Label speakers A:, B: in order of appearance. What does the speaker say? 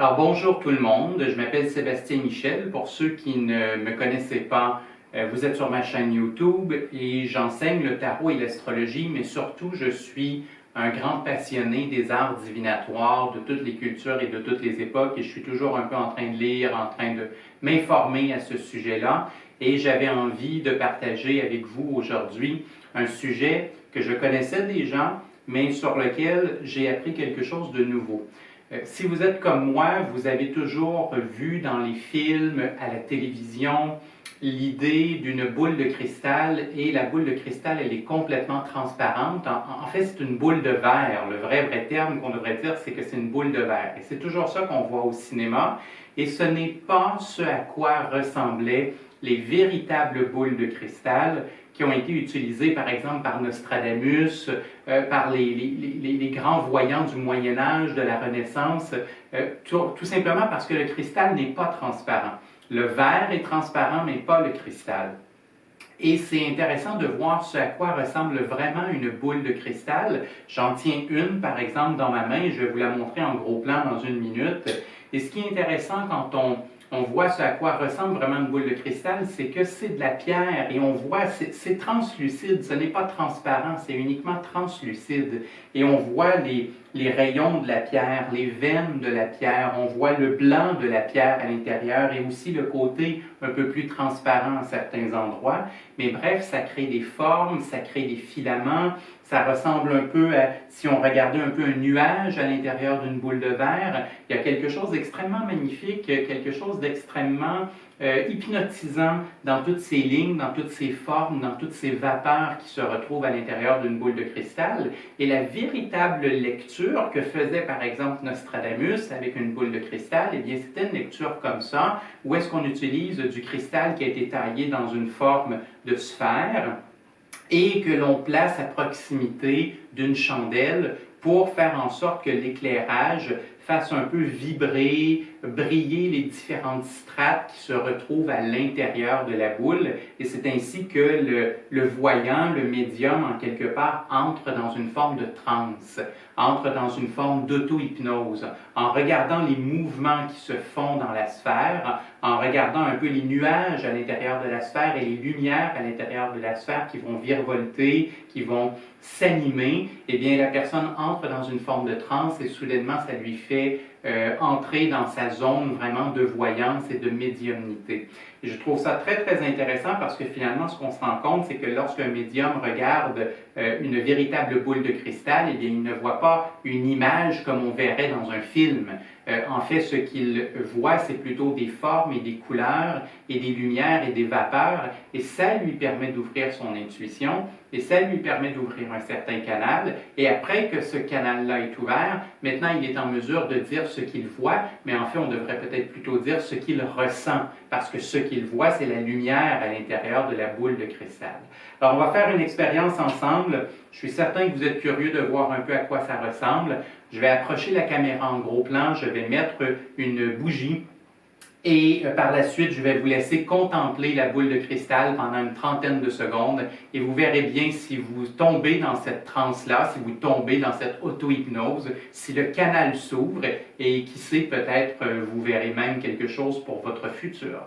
A: Alors bonjour tout le monde, je m'appelle Sébastien Michel. Pour ceux qui ne me connaissaient pas, vous êtes sur ma chaîne YouTube et j'enseigne le tarot et l'astrologie, mais surtout je suis un grand passionné des arts divinatoires de toutes les cultures et de toutes les époques et je suis toujours un peu en train de lire, en train de m'informer à ce sujet-là et j'avais envie de partager avec vous aujourd'hui un sujet que je connaissais déjà, mais sur lequel j'ai appris quelque chose de nouveau. Si vous êtes comme moi, vous avez toujours vu dans les films, à la télévision, l'idée d'une boule de cristal et la boule de cristal, elle est complètement transparente. En fait, c'est une boule de verre. Le vrai terme qu'on devrait dire, c'est que c'est une boule de verre. Et c'est toujours ça qu'on voit au cinéma. Et ce n'est pas ce à quoi ressemblaient les véritables boules de cristal qui ont été utilisées par exemple par Nostradamus, par les grands voyants du Moyen Âge, de la Renaissance, tout simplement parce que le cristal n'est pas transparent. Le verre est transparent, mais pas le cristal. Et c'est intéressant de voir ce à quoi ressemble vraiment une boule de cristal. J'en tiens une, par exemple, dans ma main, et je vais vous la montrer en gros plan dans une minute. Et ce qui est intéressant quand on voit ce à quoi ressemble vraiment une boule de cristal, c'est que c'est de la pierre et on voit, c'est translucide, ce n'est pas transparent, c'est uniquement translucide. Et on voit les rayons de la pierre, les veines de la pierre, on voit le blanc de la pierre à l'intérieur et aussi le côté un peu plus transparent à certains endroits. Mais bref, ça crée des formes, ça crée des filaments, ça ressemble un peu à, si on regardait un peu un nuage à l'intérieur d'une boule de verre, il y a quelque chose d'extrêmement magnifique, quelque chose d'extrêmement hypnotisant dans toutes ces lignes, dans toutes ces formes, dans toutes ces vapeurs qui se retrouvent à l'intérieur d'une boule de cristal. Et la véritable lecture que faisait par exemple Nostradamus avec une boule de cristal, eh bien c'était une lecture comme ça, où est-ce qu'on utilise du cristal qui a été taillé dans une forme de sphère, et que l'on place à proximité d'une chandelle pour faire en sorte que l'éclairage fasse un peu vibrer, briller les différentes strates qui se retrouvent à l'intérieur de la boule. Et c'est ainsi que le voyant, le médium, en quelque part, entre dans une forme de transe, entre dans une forme d'auto-hypnose, en regardant les mouvements qui se font dans la sphère, en regardant un peu les nuages à l'intérieur de la sphère et les lumières à l'intérieur de la sphère qui vont virevolter, qui vont s'animer, eh bien la personne entre dans une forme de transe et soudainement ça lui fait entrer dans sa zone vraiment de voyance et de médiumnité. Et je trouve ça très intéressant parce que finalement ce qu'on se rend compte c'est que lorsqu'un médium regarde une véritable boule de cristal, eh bien il ne voit pas une image comme on verrait dans un film. En fait, ce qu'il voit, c'est plutôt des formes et des couleurs et des lumières et des vapeurs et ça lui permet d'ouvrir son intuition et ça lui permet d'ouvrir un certain canal et après que ce canal-là est ouvert, maintenant il est en mesure de dire ce qu'il voit, mais en fait on devrait peut-être plutôt dire ce qu'il ressent parce que ce qu'il voit, c'est la lumière à l'intérieur de la boule de cristal. Alors on va faire une expérience ensemble. Je suis certain que vous êtes curieux de voir un peu à quoi ça ressemble. Je vais approcher la caméra en gros plan, je vais mettre une bougie et par la suite, je vais vous laisser contempler la boule de cristal pendant une trentaine de secondes et vous verrez bien si vous tombez dans cette transe-là, si vous tombez dans cette auto-hypnose, si le canal s'ouvre et qui sait, peut-être vous verrez même quelque chose pour votre futur.